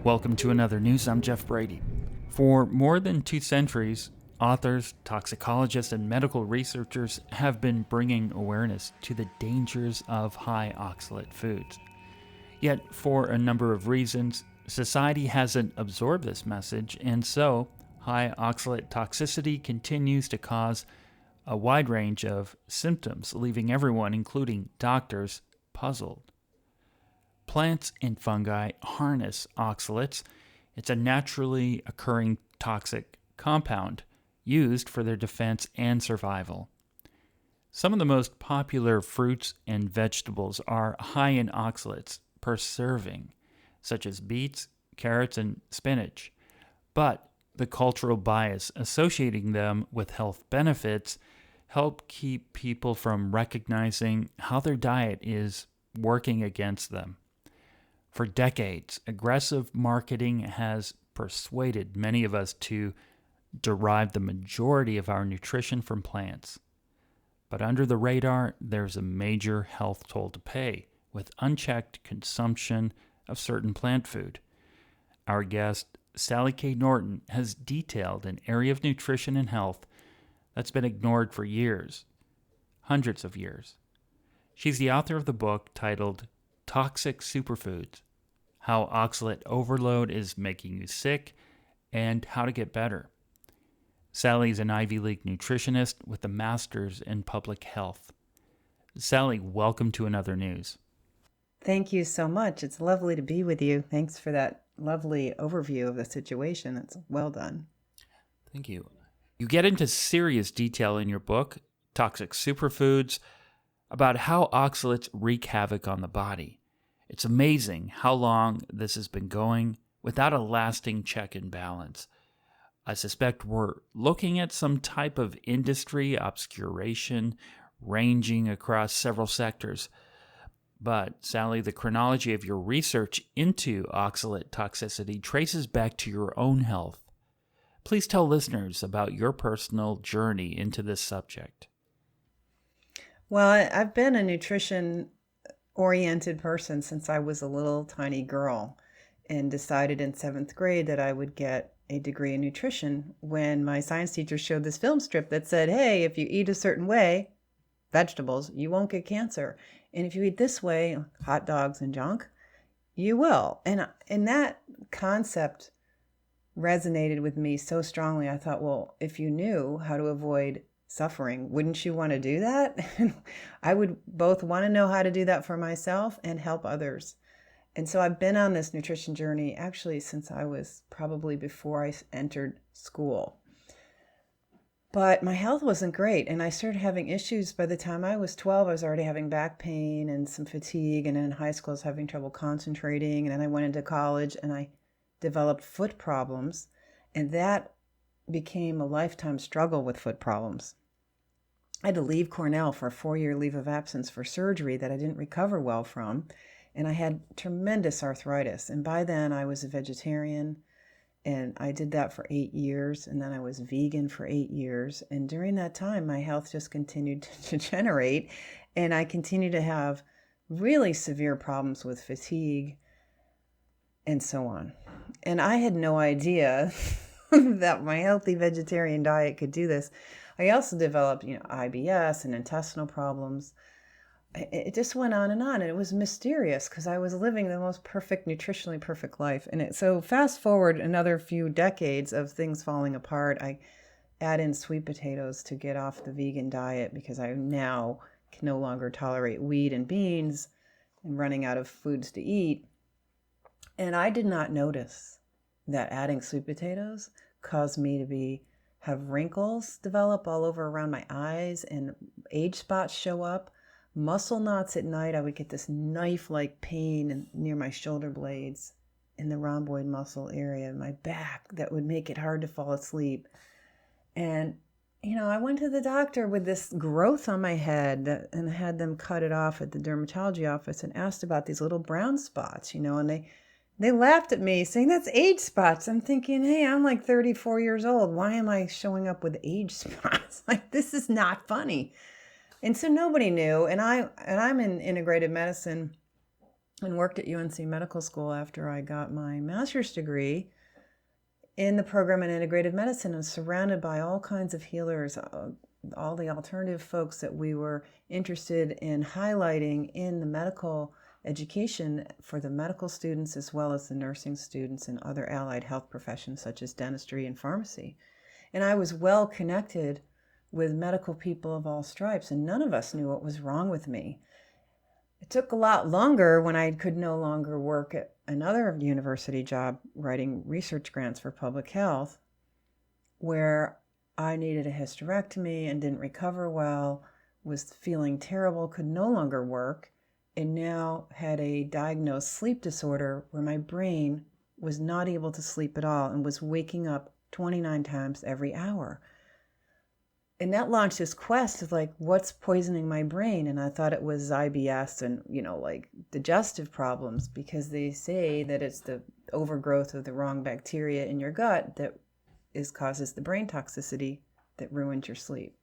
Welcome to another news. I'm Jeff Brady. For more than 2 centuries, authors, toxicologists, and medical researchers have been bringing awareness to the dangers of high oxalate foods. Yet, for a number of reasons, society hasn't absorbed this message, and so high oxalate toxicity continues to cause a wide range of symptoms, leaving everyone, including doctors, puzzled. Plants and fungi harness oxalates. It's a naturally occurring toxic compound used for their defense and survival. Some of the most popular fruits and vegetables are high in oxalates per serving, such as beets, carrots, and spinach. But the cultural bias associating them with health benefits help keep people from recognizing how their diet is working against them. For decades, aggressive marketing has persuaded many of us to derive the majority of our nutrition from plants. But under the radar, there's a major health toll to pay with unchecked consumption of certain plant food. Our guest, Sally K. Norton, has detailed an area of nutrition and health that's been ignored for years, hundreds of years. She's the author of the book titled Toxic Superfoods: How Oxalate Overload is Making You Sick and How to Get Better. Sally's an Ivy League nutritionist with a master's in public health. Sally, welcome to Another News. Thank you so much. It's lovely to be with you. Thanks for that lovely overview of the situation. It's well done. Thank you. You get into serious detail in your book, Toxic Superfoods, about how oxalates wreak havoc on the body. It's amazing how long this has been going without a lasting check and balance. I suspect we're looking at some type of industry obscuration ranging across several sectors. But, Sally, the chronology of your research into oxalate toxicity traces back to your own health. Please tell listeners about your personal journey into this subject. Well, I've been a nutrition-oriented person since I was a little tiny girl and decided in 7th grade that I would get a degree in nutrition when my science teacher showed this film strip that said, hey, if you eat a certain way, vegetables, you won't get cancer. And if you eat this way, hot dogs and junk, you will. And that concept resonated with me so strongly. I thought, well, if you knew how to avoid suffering, wouldn't you want to do that? I would both want to know how to do that for myself and help others. And so I've been on this nutrition journey actually since I was probably before I entered school. But my health wasn't great, and I started having issues. By the time I was 12, I was already having back pain and some fatigue, and in high school I was having trouble concentrating, and then I went into college and I developed foot problems, and that became a lifetime struggle with foot problems. I had to leave Cornell for a 4-year leave of absence for surgery that I didn't recover well from, and I had tremendous arthritis, and by then I was a vegetarian. And I did that for 8 years, and then I was vegan for 8 years. And during that time, my health just continued to degenerate, and I continued to have really severe problems with fatigue and so on. And I had no idea that my healthy vegetarian diet could do this. I also developed, IBS and intestinal problems. It just went on, and it was mysterious because I was living the most perfect, nutritionally perfect life. So fast forward another few decades of things falling apart, I add in sweet potatoes to get off the vegan diet because I now can no longer tolerate wheat and beans and running out of foods to eat. And I did not notice that adding sweet potatoes caused me to have wrinkles develop all over around my eyes and age spots show up. Muscle knots at night. I would get this knife-like pain near my shoulder blades in the rhomboid muscle area in my back that would make it hard to fall asleep. And, I went to the doctor with this growth on my head and had them cut it off at the dermatology office and asked about these little brown spots, and they laughed at me saying, that's age spots. I'm thinking, hey, I'm like 34 years old. Why am I showing up with age spots? Like, this is not funny. And so nobody knew. And I'm in integrative medicine, and worked at UNC Medical School after I got my master's degree in the program in integrative medicine. I was surrounded by all kinds of healers, all the alternative folks that we were interested in highlighting in the medical education for the medical students as well as the nursing students and other allied health professions such as dentistry and pharmacy. And I was well connected with medical people of all stripes, and none of us knew what was wrong with me. It took a lot longer when I could no longer work at another university job writing research grants for public health, where I needed a hysterectomy and didn't recover well, was feeling terrible, could no longer work, and now had a diagnosed sleep disorder where my brain was not able to sleep at all and was waking up 29 times every hour. And that launched this quest of like, what's poisoning my brain? And I thought it was IBS and, like digestive problems, because they say that it's the overgrowth of the wrong bacteria in your gut that causes the brain toxicity that ruins your sleep.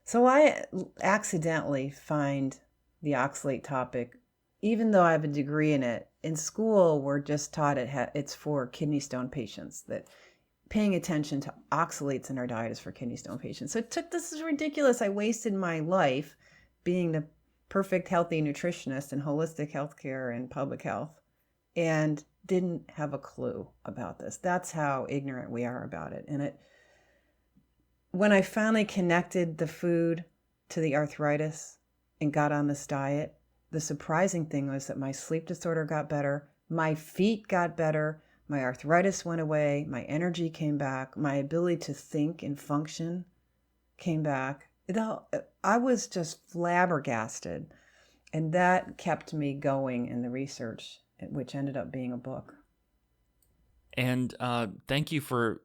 So I accidentally find the oxalate topic, even though I have a degree in it. In school, we're just taught it's for kidney stone patients, that paying attention to oxalates in our diet is for kidney stone patients. So this is ridiculous. I wasted my life being the perfect healthy nutritionist in holistic healthcare and public health and didn't have a clue about this. That's how ignorant we are about it. And when I finally connected the food to the arthritis and got on this diet, the surprising thing was that my sleep disorder got better, my feet got better, my arthritis went away, my energy came back, my ability to think and function came back. I was just flabbergasted, and that kept me going in the research, which ended up being a book. And thank you for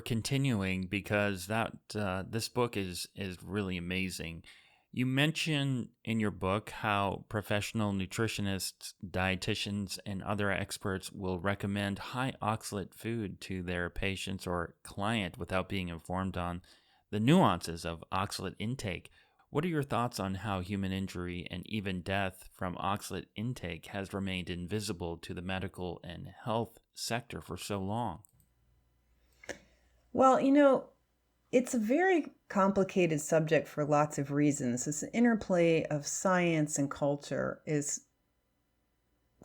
continuing, because this book is really amazing. You mention in your book how professional nutritionists, dietitians, and other experts will recommend high oxalate food to their patients or client without being informed on the nuances of oxalate intake. What are your thoughts on how human injury and even death from oxalate intake has remained invisible to the medical and health sector for so long? Well, it's a very complicated subject for lots of reasons. This interplay of science and culture is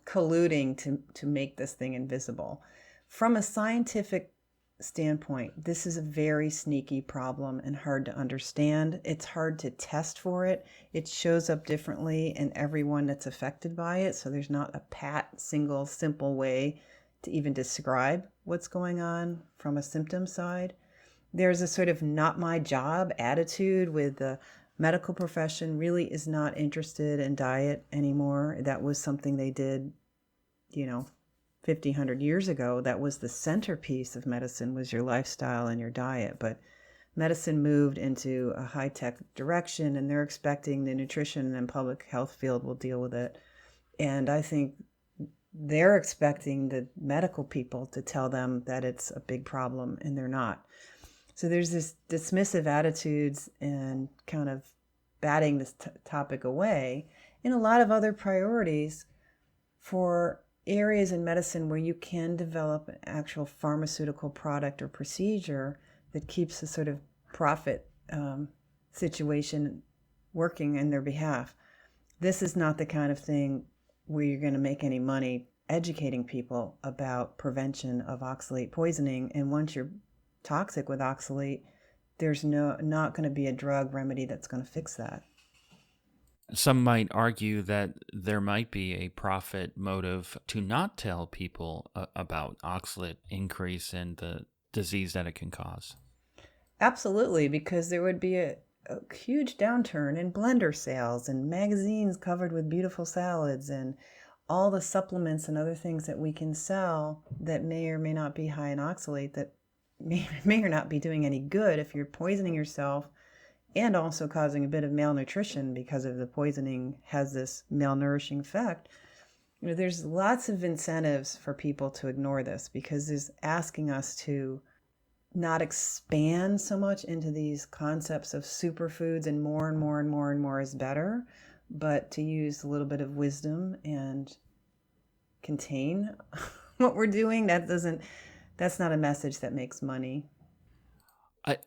colluding to make this thing invisible. From a scientific standpoint, this is a very sneaky problem and hard to understand. It's hard to test for it. It shows up differently in everyone that's affected by it. So there's not a pat, single, simple way to even describe what's going on from a symptom side. There's a sort of not my job attitude with the medical profession really is not interested in diet anymore. That was something they did, 50, 100 years ago. That was the centerpiece of medicine, was your lifestyle and your diet. But medicine moved into a high-tech direction, and they're expecting the nutrition and public health field will deal with it. And I think they're expecting the medical people to tell them that it's a big problem, and they're not. So there's this dismissive attitudes and kind of batting this topic away, and a lot of other priorities for areas in medicine where you can develop an actual pharmaceutical product or procedure that keeps a sort of profit situation working in their behalf. This is not the kind of thing where you're going to make any money educating people about prevention of oxalate poisoning. And once you're toxic with oxalate, there's not going to be a drug remedy that's going to fix that. Some might argue that there might be a profit motive to not tell people about oxalate increase and the disease that it can cause. Absolutely, because there would be a huge downturn in blender sales and magazines covered with beautiful salads and all the supplements and other things that we can sell that may or may not be high in oxalate that may or not be doing any good if you're poisoning yourself and also causing a bit of malnutrition because of the poisoning has this malnourishing effect. There's lots of incentives for people to ignore this because it's asking us to not expand so much into these concepts of superfoods and more and more and more and more is better, but to use a little bit of wisdom and contain what we're doing. That's not a message that makes money.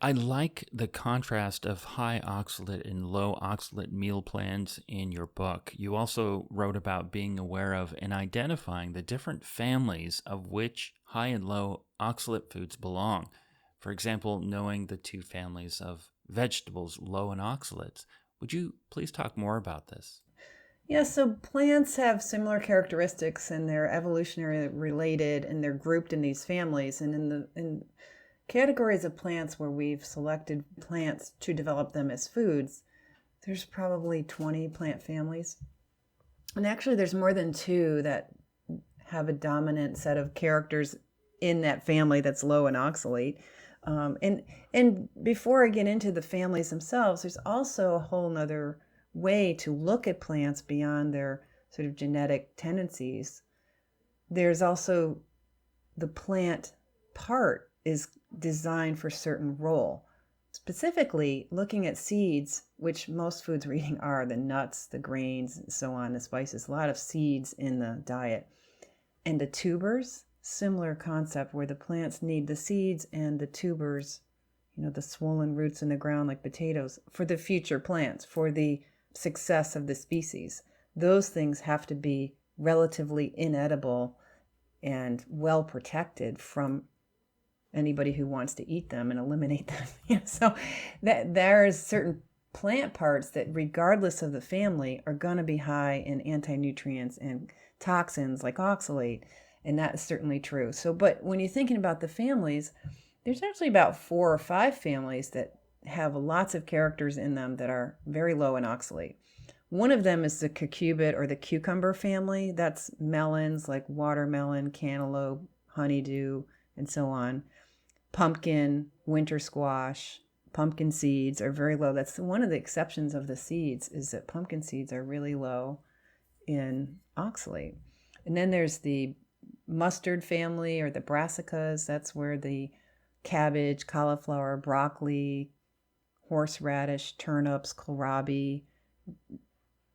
I like the contrast of high oxalate and low oxalate meal plans in your book. You also wrote about being aware of and identifying the different families of which high and low oxalate foods belong. For example, knowing the two families of vegetables low in oxalates. Would you please talk more about this? Yeah, so plants have similar characteristics and they're evolutionary related and they're grouped in these families. And in categories of plants where we've selected plants to develop them as foods, there's probably 20 plant families. And actually, there's more than two that have a dominant set of characters in that family that's low in oxalate. And before I get into the families themselves, there's also a whole nother way to look at plants beyond their sort of genetic tendencies. There's also the plant part is designed for a certain role. Specifically, looking at seeds, which most foods we're eating are the nuts, the grains, and so on, the spices, a lot of seeds in the diet. And the tubers, similar concept where the plants need the seeds and the tubers, the swollen roots in the ground like potatoes, for the future plants, for the success of the species. Those things have to be relatively inedible and well protected from anybody who wants to eat them and eliminate them. So that there's certain plant parts that, regardless of the family, are going to be high in anti-nutrients and toxins like oxalate, and that is certainly true. So, but when you're thinking about the families, there's actually about 4 or 5 families that have lots of characters in them that are very low in oxalate. One of them is the cucurbit or the cucumber family. That's melons like watermelon, cantaloupe, honeydew, and so on. Pumpkin, winter squash, pumpkin seeds are very low. That's one of the exceptions of the seeds, is that pumpkin seeds are really low in oxalate. And then there's the mustard family or the brassicas. That's where the cabbage, cauliflower, broccoli, horseradish, turnips, kohlrabi,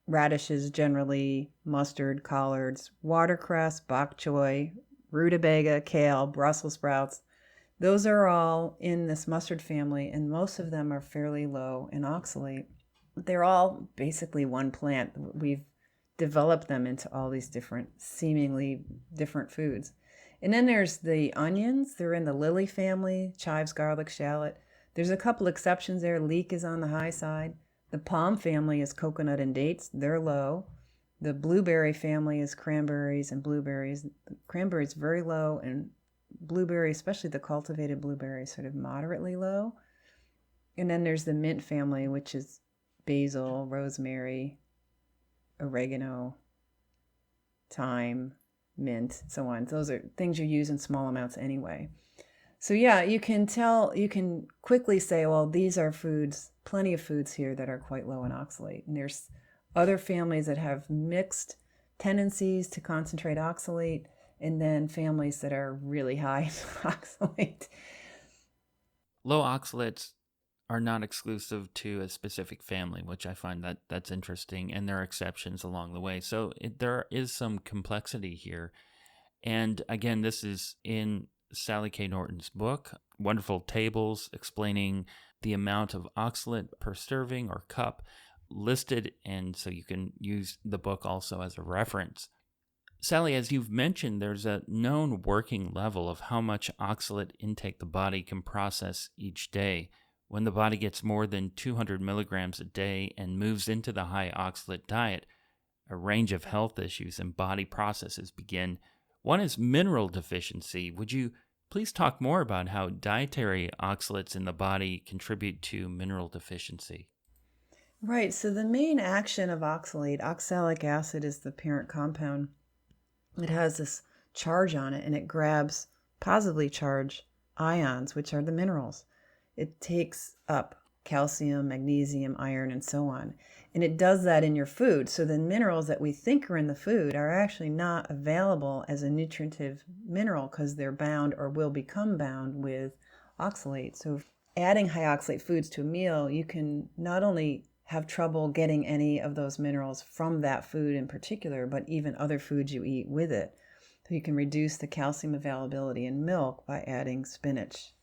radishes generally, mustard, collards, watercress, bok choy, rutabaga, kale, Brussels sprouts. Those are all in this mustard family, and most of them are fairly low in oxalate. They're all basically one plant. We've developed them into all these different, seemingly different foods. And then there's the onions. They're in the lily family, chives, garlic, shallot. There's a couple exceptions there. Leek is on the high side. The palm family is coconut and dates. They're low. The blueberry family is cranberries and blueberries. Cranberries very low, and blueberry, especially the cultivated blueberry, sort of moderately low. And then there's the mint family, which is basil, rosemary, oregano, thyme, mint, so on. Those are things you use in small amounts anyway. So yeah, you can quickly say, well, these are foods, plenty of foods here that are quite low in oxalate. And there's other families that have mixed tendencies to concentrate oxalate, and then families that are really high in oxalate. Low oxalates are not exclusive to a specific family, which I find that's interesting, and there are exceptions along the way. So there is some complexity here. And again, this is in Sally K. Norton's book, wonderful tables explaining the amount of oxalate per serving or cup listed, and so you can use the book also as a reference. Sally, as you've mentioned, there's a known working level of how much oxalate intake the body can process each day. When the body gets more than 200 milligrams a day and moves into the high oxalate diet, a range of health issues and body processes begin. One is mineral deficiency. Would you please talk more about how dietary oxalates in the body contribute to mineral deficiency? Right. So the main action of oxalate, oxalic acid is the parent compound. It has this charge on it, and it grabs positively charged ions, which are the minerals. It takes up calcium, magnesium, iron, and so on. And it does that in your food. So the minerals that we think are in the food are actually not available as a nutritive mineral because they're bound or will become bound with oxalate. So adding high oxalate foods to a meal, you can not only have trouble getting any of those minerals from that food in particular, but even other foods you eat with it. So you can reduce the calcium availability in milk by adding spinach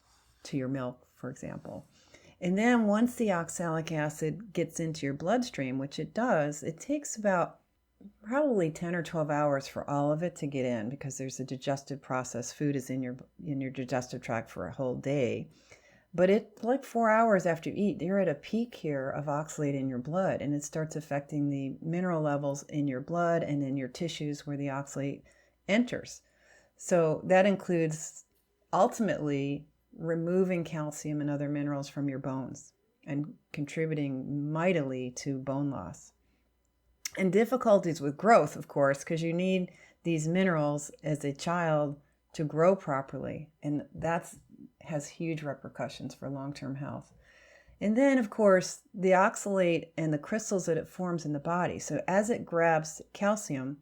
to your milk, for example. And then once the oxalic acid gets into your bloodstream, which it does, it takes about probably 10 or 12 hours for all of it to get in, because there's a digestive process. Food is in your digestive tract for a whole day. But it's like 4 hours after you eat, you're at a peak here of oxalate in your blood, and it starts affecting the mineral levels in your blood and in your tissues where the oxalate enters. So that includes ultimately removing calcium and other minerals from your bones and contributing mightily to bone loss. And difficulties with growth, of course, because you need these minerals as a child to grow properly. And that has huge repercussions for long-term health. And then, of course, the oxalate and the crystals that it forms in the body. So as it grabs calcium,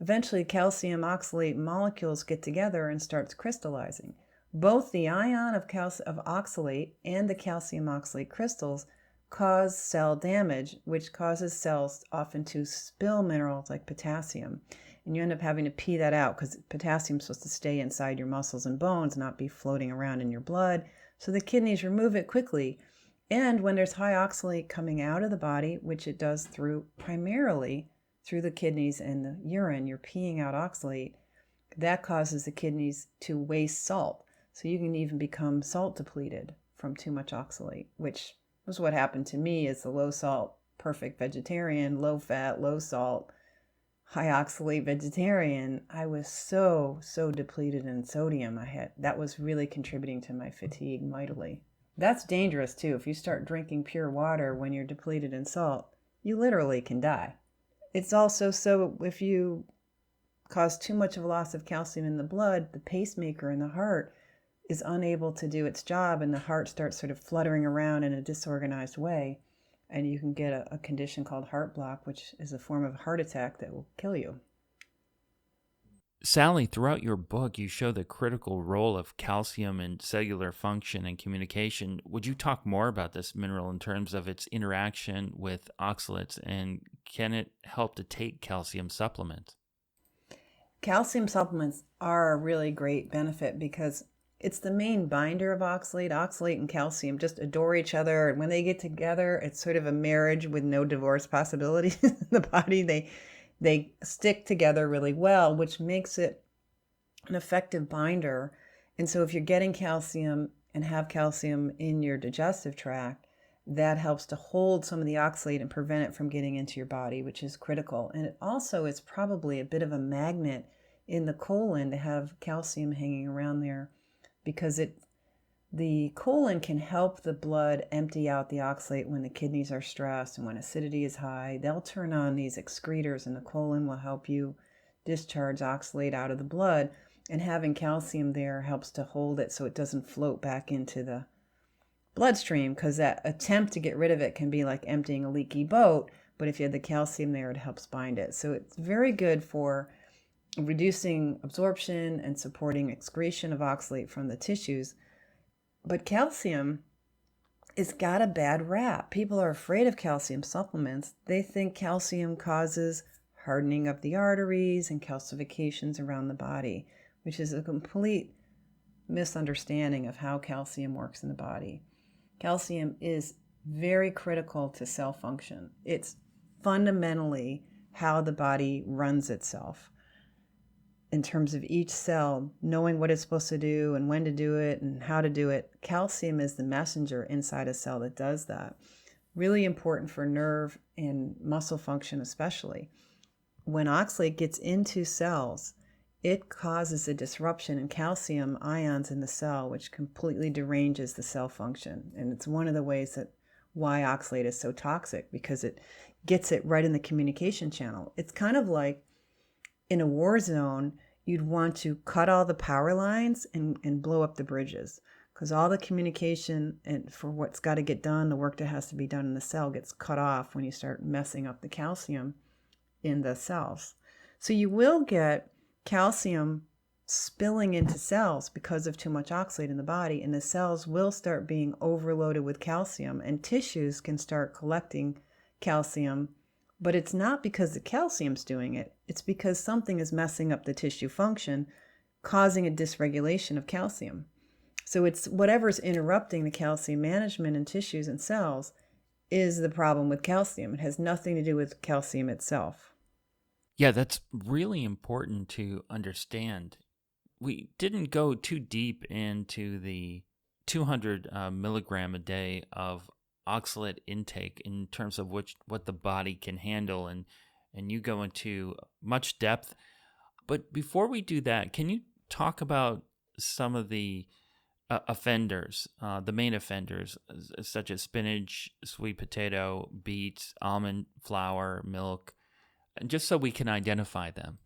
eventually calcium oxalate molecules get together and starts crystallizing. Both the ion of oxalate and the calcium oxalate crystals cause cell damage, which causes cells often to spill minerals like potassium. And you end up having to pee that out because potassium is supposed to stay inside your muscles and bones, not be floating around in your blood. So the kidneys remove it quickly. And when there's high oxalate coming out of the body, which it does primarily through the kidneys and the urine, you're peeing out oxalate, that causes the kidneys to waste salt. So you can even become salt depleted from too much oxalate, which was what happened to me as a low salt, perfect vegetarian, low fat, low salt, high oxalate vegetarian. I was so depleted in sodium. That was really contributing to my fatigue mightily. That's dangerous too. If you start drinking pure water when you're depleted in salt, you literally can die. It's also so if you cause too much of a loss of calcium in the blood, the pacemaker in the heart is unable to do its job, and the heart starts sort of fluttering around in a disorganized way, and you can get a condition called heart block, which is a form of heart attack that will kill you. Sally, throughout your book, you show the critical role of calcium in cellular function and communication. Would you talk more about this mineral in terms of its interaction with oxalates, and can it help to take calcium supplements? Calcium supplements are a really great benefit because it's the main binder of oxalate. Oxalate and calcium just adore each other. And when they get together, it's sort of a marriage with no divorce possibilities in the body. They stick together really well, which makes it an effective binder. And so if you're getting calcium and have calcium in your digestive tract, that helps to hold some of the oxalate and prevent it from getting into your body, which is critical. And it also is probably a bit of a magnet in the colon to have calcium hanging around there, because the colon can help the blood empty out the oxalate when the kidneys are stressed and when acidity is high. They'll turn on these excretors, and the colon will help you discharge oxalate out of the blood. And having calcium there helps to hold it so it doesn't float back into the bloodstream, because that attempt to get rid of it can be like emptying a leaky boat. But if you have the calcium there, it helps bind it. So it's very good for reducing absorption and supporting excretion of oxalate from the tissues. But calcium has got a bad rap. People are afraid of calcium supplements. They think calcium causes hardening of the arteries and calcifications around the body, which is a complete misunderstanding of how calcium works in the body. Calcium is very critical to cell function. It's fundamentally how the body runs itself. In terms of each cell knowing what it's supposed to do and when to do it and how to do it, calcium is the messenger inside a cell that does that. Really important for nerve and muscle function especially. When oxalate gets into cells, it causes a disruption in calcium ions in the cell, which completely deranges the cell function. And it's one of the ways that why oxalate is so toxic, because it gets it right in the communication channel. It's kind of like in a war zone, you'd want to cut all the power lines and blow up the bridges, because all the communication and for what's got to get done, the work that has to be done in the cell gets cut off when you start messing up the calcium in the cells. So you will get calcium spilling into cells because of too much oxalate in the body, and the cells will start being overloaded with calcium, and tissues can start collecting calcium But it's not because the calcium's doing it. It's because something is messing up the tissue function, causing a dysregulation of calcium. So it's whatever's interrupting the calcium management in tissues and cells is the problem with calcium. It has nothing to do with calcium itself. Yeah, that's really important to understand. We didn't go too deep into the 200 milligram a day of oxalate intake in terms of what the body can handle, and you go into much depth. But before we do that, can you talk about some of the offenders, the main offenders, such as spinach, sweet potato, beets, almond flour, milk, and just so we can identify them?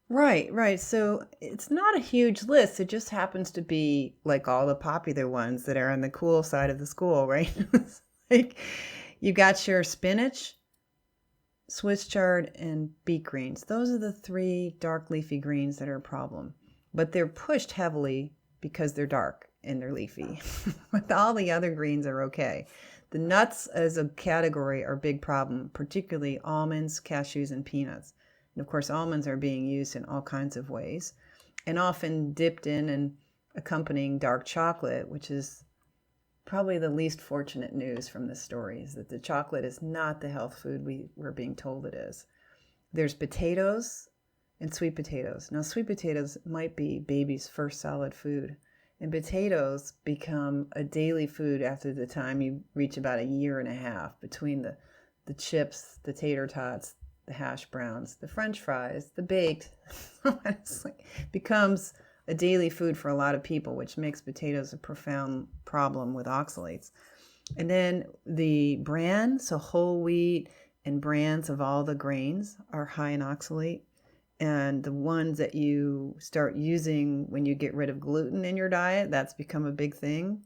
Right, right. So it's not a huge list. It just happens to be like all the popular ones that are on the cool side of the school, right? It's like you got your spinach, Swiss chard, and beet greens. Those are the three dark leafy greens that are a problem. But they're pushed heavily because they're dark and they're leafy. But all the other greens are okay. The nuts as a category are a big problem, particularly almonds, cashews, and peanuts. And of course, almonds are being used in all kinds of ways and often dipped in and accompanying dark chocolate, which is probably the least fortunate news from this story, is that the chocolate is not the health food we're being told it is. There's potatoes and sweet potatoes. Now, sweet potatoes might be baby's first solid food, and potatoes become a daily food after the time you reach about a year and a half between the chips, the tater tots, the hash browns, the French fries, the baked. Honestly, becomes a daily food for a lot of people, which makes potatoes a profound problem with oxalates. And then the bran, so whole wheat and brans of all the grains are high in oxalate. And the ones that you start using when you get rid of gluten in your diet, that's become a big thing.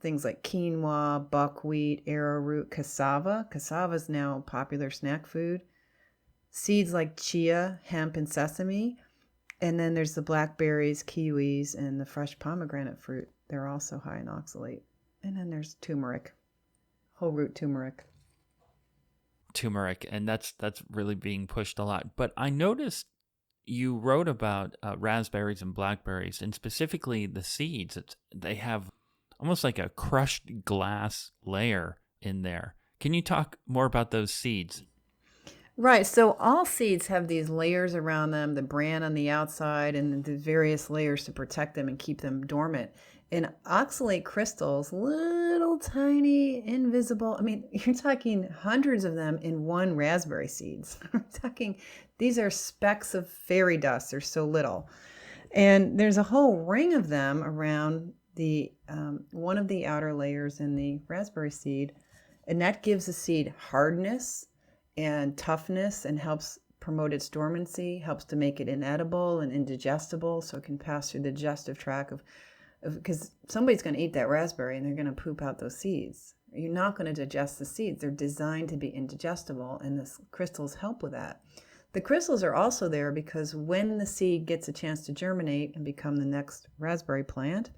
Things like quinoa, buckwheat, arrowroot, cassava. Cassava is now a popular snack food. Seeds like chia, hemp, and sesame. And then there's the blackberries, kiwis, and the fresh pomegranate fruit. They're also high in oxalate. And then there's turmeric, whole root turmeric. Turmeric, and that's really being pushed a lot. But I noticed you wrote about raspberries and blackberries, and specifically the seeds. They have almost like a crushed glass layer in there. Can you talk more about those seeds? Right. So all seeds have these layers around them, the bran on the outside, and the various layers to protect them and keep them dormant. And oxalate crystals, little tiny, invisible. I mean, you're talking hundreds of them in one raspberry seeds. I'm talking, these are specks of fairy dust. They're so little. And there's a whole ring of them around the one of the outer layers in the raspberry seed. And that gives the seed hardness and toughness and helps promote its dormancy, helps to make it inedible and indigestible so it can pass through the digestive tract because somebody's going to eat that raspberry and they're going to poop out those seeds. You're not going to digest the seeds. They're designed to be indigestible, and the crystals help with that. The crystals are also there because when the seed gets a chance to germinate and become the next raspberry plant,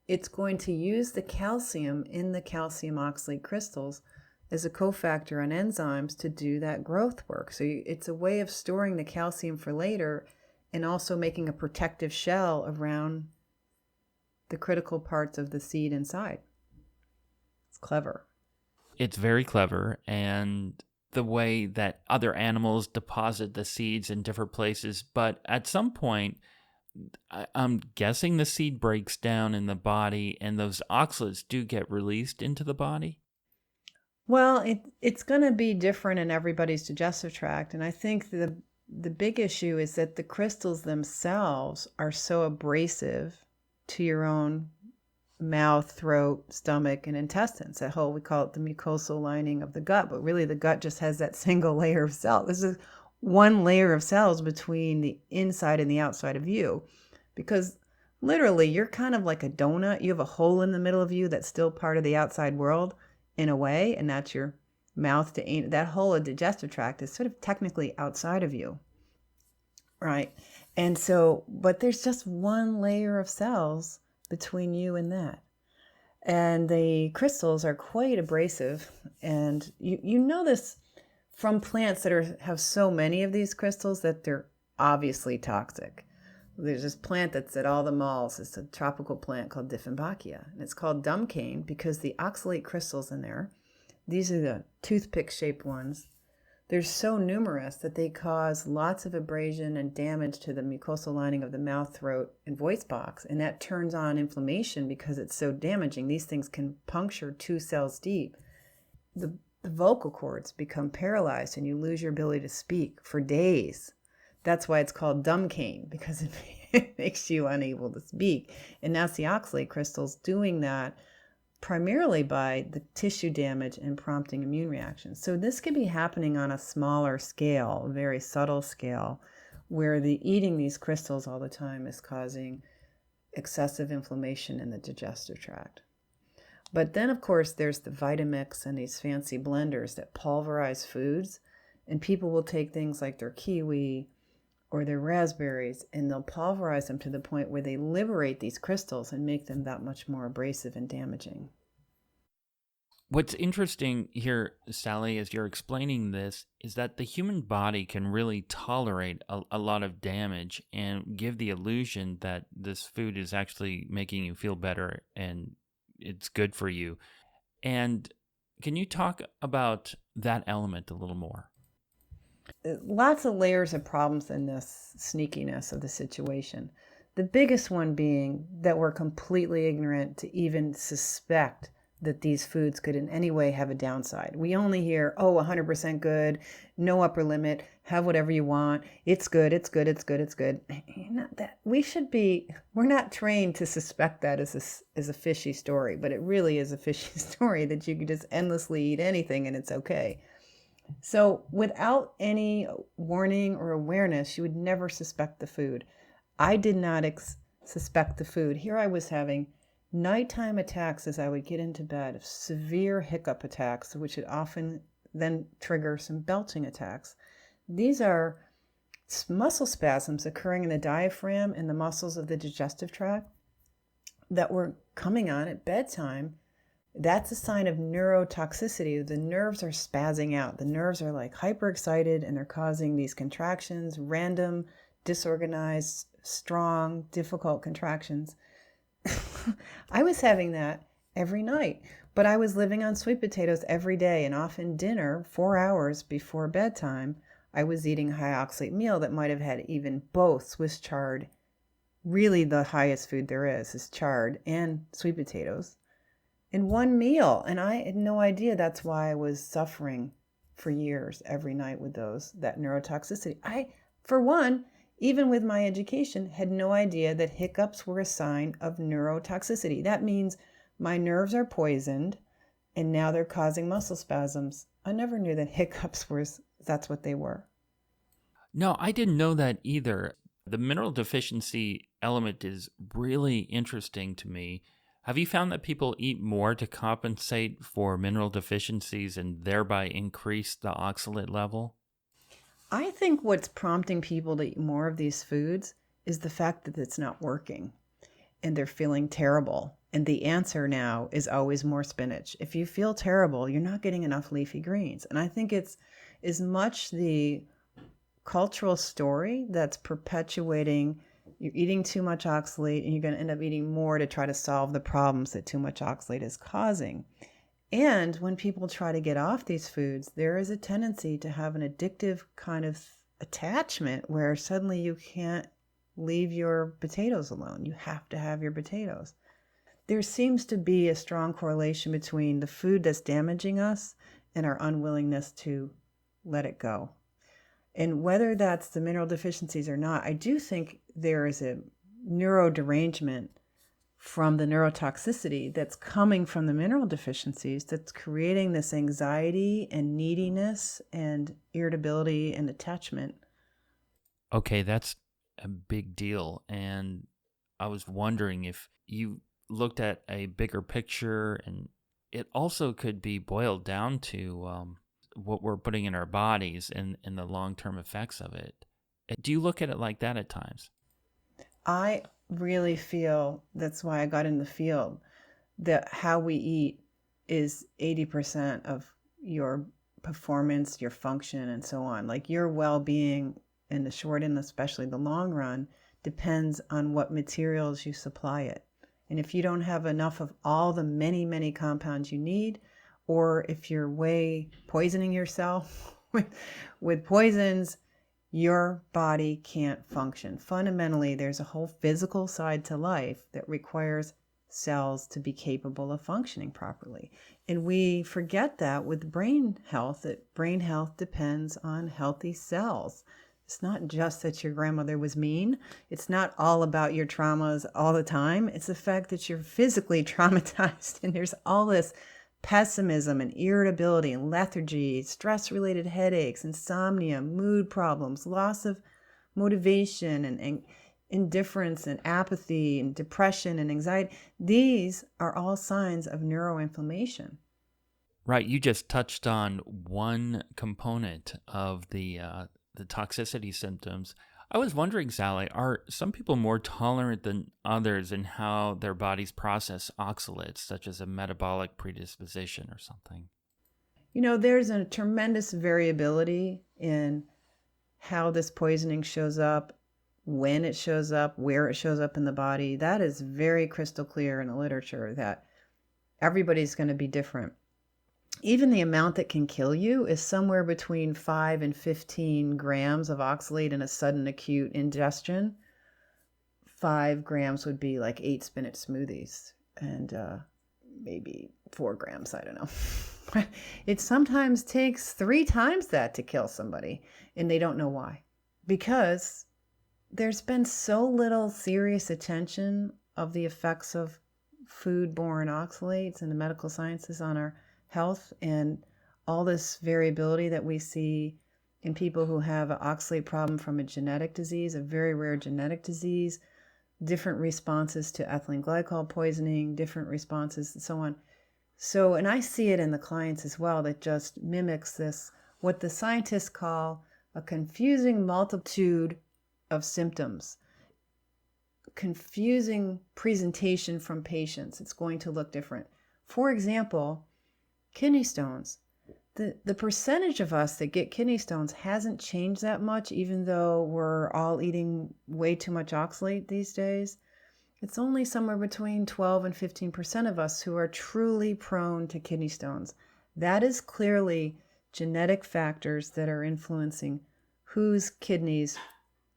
it's going to use the calcium in the calcium oxalate crystals as a cofactor on enzymes to do that growth work. So it's a way of storing the calcium for later and also making a protective shell around the critical parts of the seed inside. It's clever. It's very clever, and the way that other animals deposit the seeds in different places. But at some point, I'm guessing the seed breaks down in the body, and those oxalates do get released into the body. Well, it's going to be different in everybody's digestive tract. And I think the big issue is that the crystals themselves are so abrasive to your own mouth, throat, stomach, and intestines. That whole, we call it the mucosal lining of the gut, but really the gut just has that single layer of cells. This is one layer of cells between the inside and the outside of you, because literally you're kind of like a donut. You have a hole in the middle of you that's still part of the outside world in a way, and that's your mouth to anus. That whole digestive tract is sort of technically outside of you, right? And so, but there's just one layer of cells between you and that. And the crystals are quite abrasive. And you know this from plants that have so many of these crystals that they're obviously toxic. There's this plant that's at all the malls. It's a tropical plant called Dieffenbachia, and it's called dumb cane because the oxalate crystals in there, these are the toothpick-shaped ones, they're so numerous that they cause lots of abrasion and damage to the mucosal lining of the mouth, throat, and voice box, and that turns on inflammation because it's so damaging. These things can puncture 2 cells deep. The vocal cords become paralyzed and you lose your ability to speak for days. That's why it's called dumb cane, because it makes you unable to speak. And that's the oxalate crystals doing that primarily by the tissue damage and prompting immune reactions. So this could be happening on a smaller scale, a very subtle scale, where the eating these crystals all the time is causing excessive inflammation in the digestive tract. But then, of course, there's the Vitamix and these fancy blenders that pulverize foods, and people will take things like their kiwi or their raspberries, and they'll pulverize them to the point where they liberate these crystals and make them that much more abrasive and damaging. What's interesting here, Sally, as you're explaining this, is that the human body can really tolerate a lot of damage and give the illusion that this food is actually making you feel better and it's good for you. And can you talk about that element a little more? Lots of layers of problems in this sneakiness of the situation. The biggest one being that we're completely ignorant to even suspect that these foods could in any way have a downside. We only hear, 100% good, no upper limit, have whatever you want, it's good, it's good, it's good, it's good. We're not trained to suspect that as a fishy story, but it really is a fishy story that you can just endlessly eat anything and it's okay. So without any warning or awareness, you would never suspect the food. I did not suspect the food. Here I was having nighttime attacks as I would get into bed, severe hiccup attacks, which would often then trigger some belching attacks. These are muscle spasms occurring in the diaphragm and the muscles of the digestive tract that were coming on at bedtime. That's a sign of neurotoxicity. The nerves are spazzing out. The nerves are like hyperexcited and they're causing these contractions, random, disorganized, strong, difficult contractions. I was having that every night, but I was living on sweet potatoes every day, and often dinner, 4 hours before bedtime, I was eating a high oxalate meal that might have had even both Swiss chard. Really the highest food there is chard and sweet potatoes in one meal. And I had no idea that's why I was suffering for years every night with that neurotoxicity. I, for one, even with my education, had no idea that hiccups were a sign of neurotoxicity. That means my nerves are poisoned and now they're causing muscle spasms. I never knew that hiccups that's what they were. No, I didn't know that either. The mineral deficiency element is really interesting to me. Have you found that people eat more to compensate for mineral deficiencies and thereby increase the oxalate level? I think what's prompting people to eat more of these foods is the fact that it's not working and they're feeling terrible. And the answer now is always more spinach. If you feel terrible, you're not getting enough leafy greens. And I think it's as much the cultural story that's perpetuating you're eating too much oxalate and you're going to end up eating more to try to solve the problems that too much oxalate is causing. And when people try to get off these foods, there is a tendency to have an addictive kind of attachment where suddenly you can't leave your potatoes alone. You have to have your potatoes. There seems to be a strong correlation between the food that's damaging us and our unwillingness to let it go. And whether that's the mineral deficiencies or not, I do think there is a neuroderangement from the neurotoxicity that's coming from the mineral deficiencies that's creating this anxiety and neediness and irritability and attachment. Okay, that's a big deal. And I was wondering if you looked at a bigger picture, and it also could be boiled down to what we're putting in our bodies and the long-term effects of it. Do you look at it like that at times? I really feel that's why I got in the field, that how we eat is 80% of your performance, your function, and so on. Like your well-being in the short and especially the long run depends on what materials you supply it. And if you don't have enough of all the many, many compounds you need, or if you're way poisoning yourself with poisons, your body can't function. Fundamentally, there's a whole physical side to life that requires cells to be capable of functioning properly. And we forget that with brain health, that brain health depends on healthy cells. It's not just that your grandmother was mean. It's not all about your traumas all the time. It's the fact that you're physically traumatized and there's all this pessimism and irritability and lethargy, stress-related headaches, insomnia, mood problems, loss of motivation and indifference and apathy and depression and anxiety. These are all signs of neuroinflammation. Right. You just touched on one component of the toxicity symptoms. I was wondering, Sally, are some people more tolerant than others in how their bodies process oxalates, such as a metabolic predisposition or something? You know, there's a tremendous variability in how this poisoning shows up, when it shows up, where it shows up in the body. That is very crystal clear in the literature that everybody's going to be different. Even the amount that can kill you is somewhere between 5 and 15 grams of oxalate in a sudden acute ingestion. 5 grams would be like 8 spinach smoothies, and maybe 4 grams, I don't know. It sometimes takes 3 times that to kill somebody, and they don't know why. Because there's been so little serious attention of the effects of food-borne oxalates in the medical sciences on our health, and all this variability that we see in people who have an oxalate problem from a genetic disease, a very rare genetic disease, different responses to ethylene glycol poisoning, different responses and so on. So, and I see it in the clients as well, that just mimics this, what the scientists call a confusing multitude of symptoms, confusing presentation from patients. It's going to look different. For example, kidney stones. The percentage of us that get kidney stones hasn't changed that much, even though we're all eating way too much oxalate these days. It's only somewhere between 12 and 15% of us who are truly prone to kidney stones. That is clearly genetic factors that are influencing whose kidneys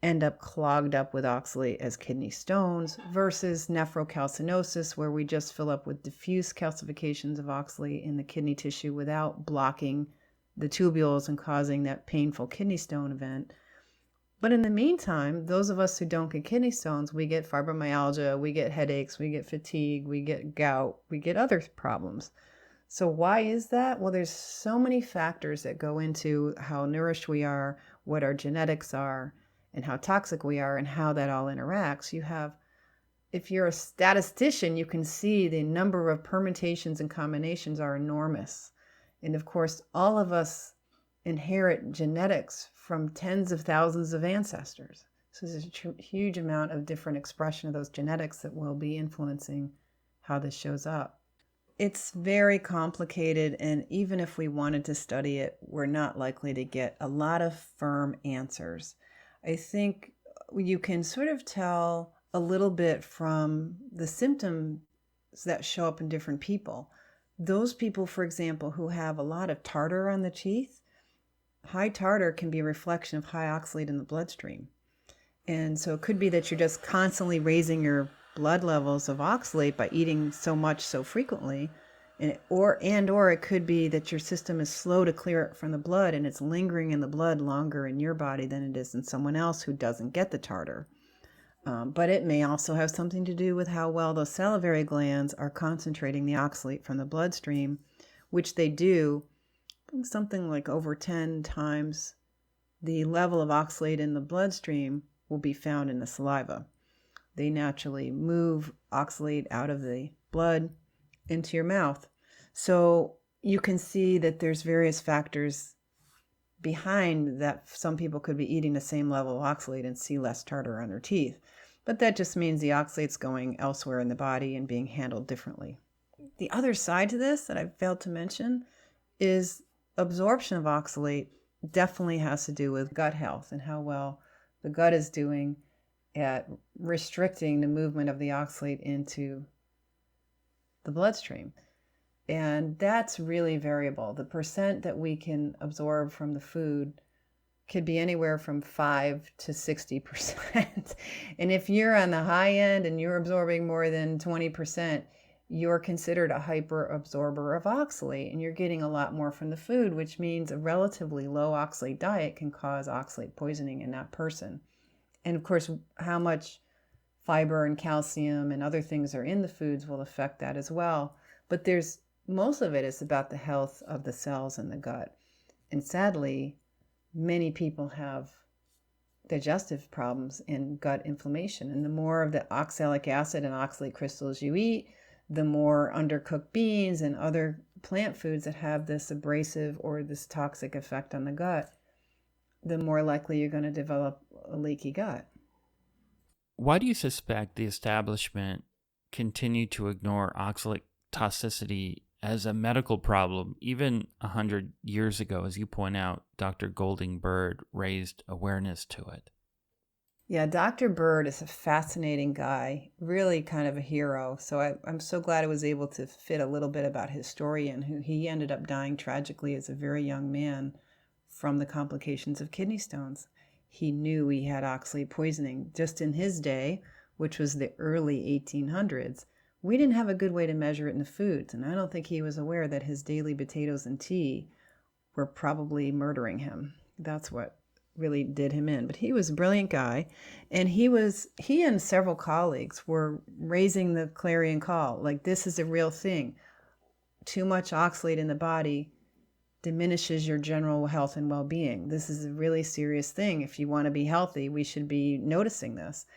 end up clogged up with oxalate as kidney stones versus nephrocalcinosis, where we just fill up with diffuse calcifications of oxalate in the kidney tissue without blocking the tubules and causing that painful kidney stone event. But in the meantime, those of us who don't get kidney stones, we get fibromyalgia, we get headaches, we get fatigue, we get gout, we get other problems. So why is that? Well, there's so many factors that go into how nourished we are, what our genetics are, and how toxic we are, and how that all interacts. You have, if you're a statistician, you can see the number of permutations and combinations are enormous. And of course, all of us inherit genetics from tens of thousands of ancestors. So there's a huge amount of different expression of those genetics that will be influencing how this shows up. It's very complicated, and even if we wanted to study it, we're not likely to get a lot of firm answers. I think you can sort of tell a little bit from the symptoms that show up in different people. Those people, for example, who have a lot of tartar on the teeth, high tartar can be a reflection of high oxalate in the bloodstream. And so it could be that you're just constantly raising your blood levels of oxalate by eating so much so frequently. Or it could be that your system is slow to clear it from the blood, and it's lingering in the blood longer in your body than it is in someone else who doesn't get the tartar. But it may also have something to do with how well those salivary glands are concentrating the oxalate from the bloodstream, which they do something like over 10 times the level of oxalate in the bloodstream will be found in the saliva. They naturally move oxalate out of the blood into your mouth. So you can see that there's various factors behind that. Some people could be eating the same level of oxalate and see less tartar on their teeth. But that just means the oxalate's going elsewhere in the body and being handled differently. The other side to this that I failed to mention is absorption of oxalate definitely has to do with gut health and how well the gut is doing at restricting the movement of the oxalate into the bloodstream. And that's really variable. The percent that we can absorb from the food could be anywhere from 5 to 60%. And if you're on the high end and you're absorbing more than 20%, you're considered a hyper absorber of oxalate, and you're getting a lot more from the food, which means a relatively low oxalate diet can cause oxalate poisoning in that person. And of course, how much fiber and calcium and other things are in the foods will affect that as well. But most of it is about the health of the cells in the gut. And sadly, many people have digestive problems and gut inflammation. And the more of the oxalic acid and oxalate crystals you eat, the more undercooked beans and other plant foods that have this abrasive or this toxic effect on the gut, the more likely you're going to develop a leaky gut. Why do you suspect the establishment continued to ignore oxalate toxicity as a medical problem even 100 years ago? As you point out, Dr. Golding Bird raised awareness to it. Yeah, Dr. Bird is a fascinating guy, really kind of a hero. So I'm so glad I was able to fit a little bit about his story, and who he ended up dying tragically as a very young man from the complications of kidney stones. He knew he had oxalate poisoning. Just in his day, which was the early 1800s, we didn't have a good way to measure it in the foods, and I don't think he was aware that his daily potatoes and tea were probably murdering him. That's what really did him in. But he was a brilliant guy, and he and several colleagues were raising the clarion call, like, this is a real thing. Too much oxalate in the body diminishes your general health and well-being. This is a really serious thing. If you want to be healthy, we should be noticing this.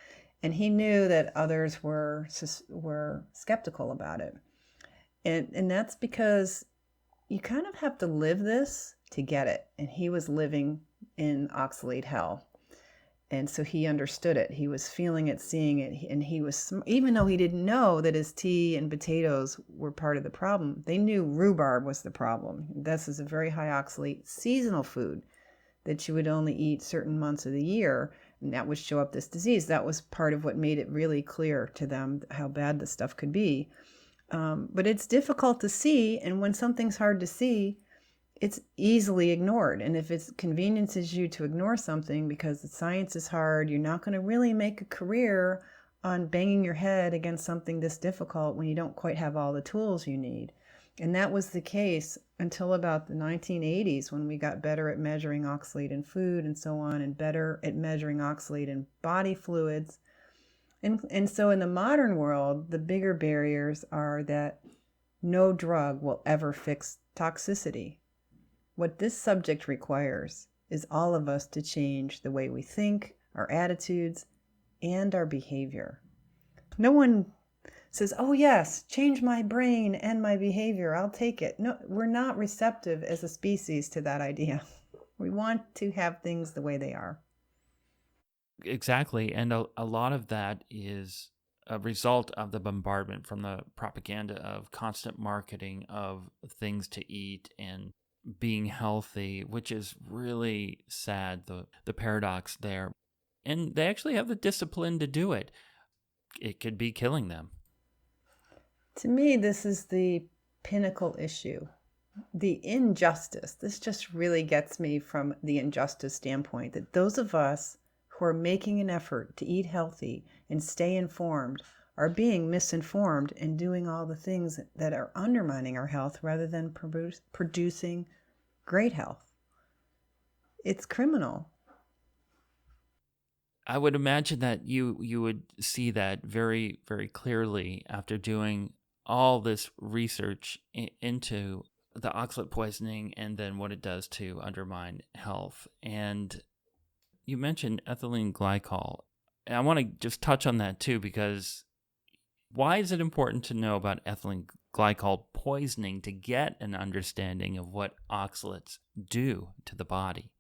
And he knew that others were skeptical about it. And that's because you kind of have to live this to get it. And he was living in oxalate hell. And so he understood it. He was feeling it, seeing it. And he was, even though he didn't know that his tea and potatoes were part of the problem, they knew rhubarb was the problem. This is a very high oxalate seasonal food that you would only eat certain months of the year, and that would show up this disease. That was part of what made it really clear to them how bad this stuff could be. But it's difficult to see, and when something's hard to see, it's easily ignored. And if it conveniences you to ignore something because the science is hard, you're not going to really make a career on banging your head against something this difficult when you don't quite have all the tools you need. And that was the case until about the 1980s, when we got better at measuring oxalate in food and so on, and better at measuring oxalate in body fluids. And so in the modern world, the bigger barriers are that no drug will ever fix toxicity. What this subject requires is all of us to change the way we think, our attitudes, and our behavior. No one says, oh yes, change my brain and my behavior, I'll take it. No, we're not receptive as a species to that idea. We want to have things the way they are. Exactly. And a lot of that is a result of the bombardment from the propaganda of constant marketing of things to eat and being healthy, which is really sad, the paradox there. And they actually have the discipline to do it. It could be killing them. To me, this is the pinnacle issue. The injustice. This just really gets me from the injustice standpoint, that those of us who are making an effort to eat healthy and stay informed are being misinformed and doing all the things that are undermining our health rather than producing great health. It's criminal. I would imagine that you would see that very, very clearly after doing all this research into the oxalate poisoning and then what it does to undermine health. And you mentioned ethylene glycol. And I want to just touch on that too, because why is it important to know about ethylene glycol poisoning to get an understanding of what oxalates do to the body?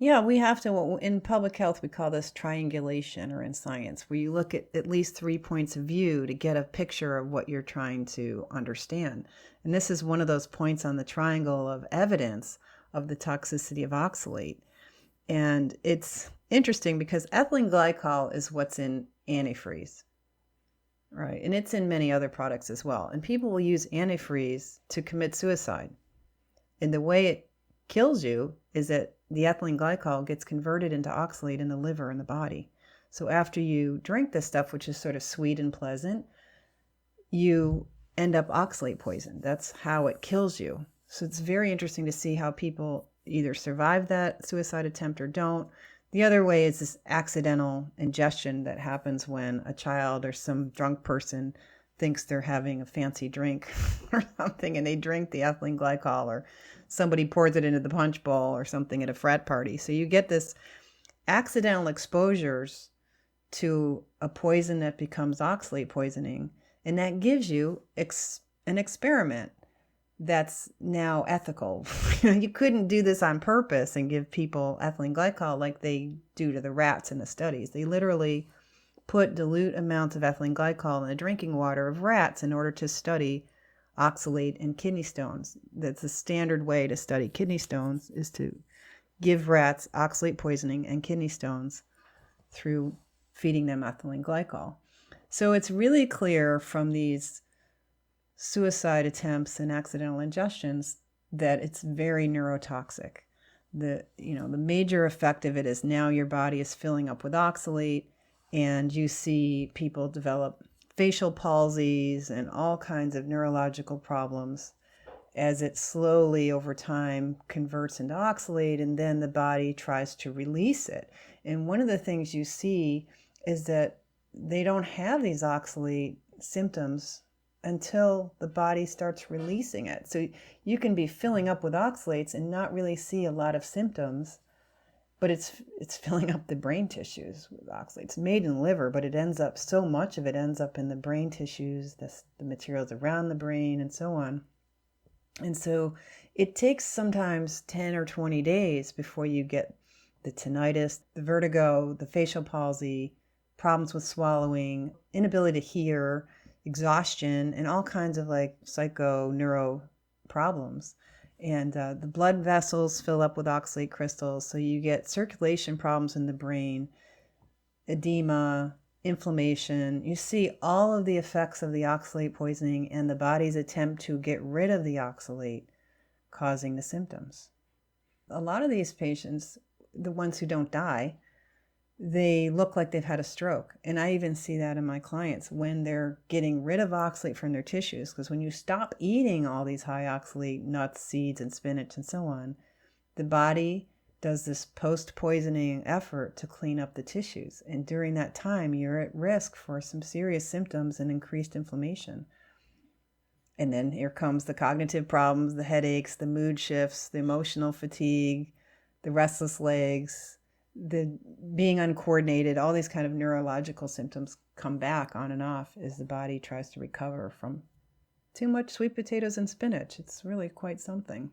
Yeah, we have to, in public health, we call this triangulation, or in science, where you look at least 3 points of view to get a picture of what you're trying to understand. And this is one of those points on the triangle of evidence of the toxicity of oxalate. And it's interesting because ethylene glycol is what's in antifreeze, right? And it's in many other products as well. And people will use antifreeze to commit suicide. And the way it kills you is that the ethylene glycol gets converted into oxalate in the liver and the body. So after you drink this stuff, which is sort of sweet and pleasant, you end up oxalate poisoned. That's how it kills you. So it's very interesting to see how people either survive that suicide attempt or don't. The other way is this accidental ingestion that happens when a child or some drunk person thinks they're having a fancy drink or something, and they drink the ethylene glycol, or somebody pours it into the punch bowl or something at a frat party. So you get this accidental exposures to a poison that becomes oxalate poisoning, and that gives you an experiment that's now ethical. You couldn't do this on purpose and give people ethylene glycol like they do to the rats in the studies. They literally put dilute amounts of ethylene glycol in the drinking water of rats in order to study oxalate and kidney stones. That's the standard way to study kidney stones, is to give rats oxalate poisoning and kidney stones through feeding them ethylene glycol. So it's really clear from these suicide attempts and accidental ingestions that it's very neurotoxic. The major effect of it is now your body is filling up with oxalate, and you see people develop facial palsies and all kinds of neurological problems as it slowly over time converts into oxalate, and then the body tries to release it. And one of the things you see is that they don't have these oxalate symptoms until the body starts releasing it. So you can be filling up with oxalates and not really see a lot of symptoms, but it's filling up the brain tissues with oxalates. It's made in the liver, but it ends up, so much of it ends up in the brain tissues, the materials around the brain, and so on. And so it takes sometimes 10 or 20 days before you get the tinnitus, the vertigo, the facial palsy, problems with swallowing, inability to hear, exhaustion, and all kinds of like psycho-neuro problems. And the blood vessels fill up with oxalate crystals, so you get circulation problems in the brain, edema, inflammation. You see all of the effects of the oxalate poisoning and the body's attempt to get rid of the oxalate causing the symptoms. A lot of these patients, the ones who don't die, they look like they've had a stroke. And I even see that in my clients when they're getting rid of oxalate from their tissues, because when you stop eating all these high oxalate nuts, seeds, and spinach and so on, the body does this post-poisoning effort to clean up the tissues. And during that time, you're at risk for some serious symptoms and increased inflammation. And then here comes the cognitive problems, the headaches, the mood shifts, the emotional fatigue, the restless legs, the being uncoordinated. All these kind of neurological symptoms come back on and off as the body tries to recover from too much sweet potatoes and spinach. It's really quite something.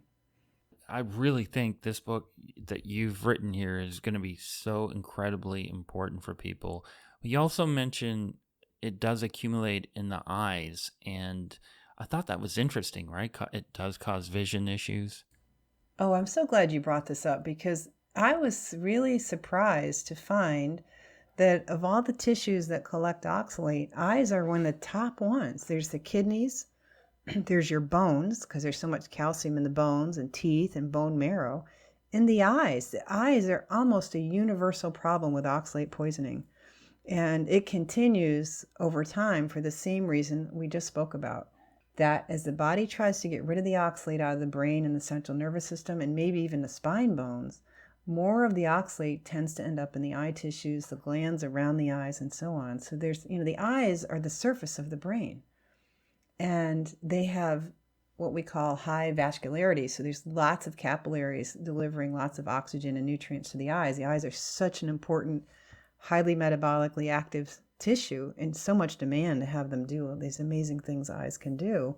I really think this book that you've written here is going to be so incredibly important for people. You also mentioned it does accumulate in the eyes, and I thought that was interesting, right? It does cause vision issues. Oh, I'm so glad you brought this up, because I was really surprised to find that of all the tissues that collect oxalate, eyes are one of the top ones. There's the kidneys, there's your bones, because there's so much calcium in the bones, and teeth and bone marrow, and the eyes. The eyes are almost a universal problem with oxalate poisoning. And it continues over time for the same reason we just spoke about. That as the body tries to get rid of the oxalate out of the brain and the central nervous system, and maybe even the spine bones, more of the oxalate tends to end up in the eye tissues, the glands around the eyes, and so on. So there's, the eyes are the surface of the brain. And they have what we call high vascularity. So there's lots of capillaries delivering lots of oxygen and nutrients to the eyes. The eyes are such an important, highly metabolically active tissue, and so much demand to have them do all these amazing things eyes can do.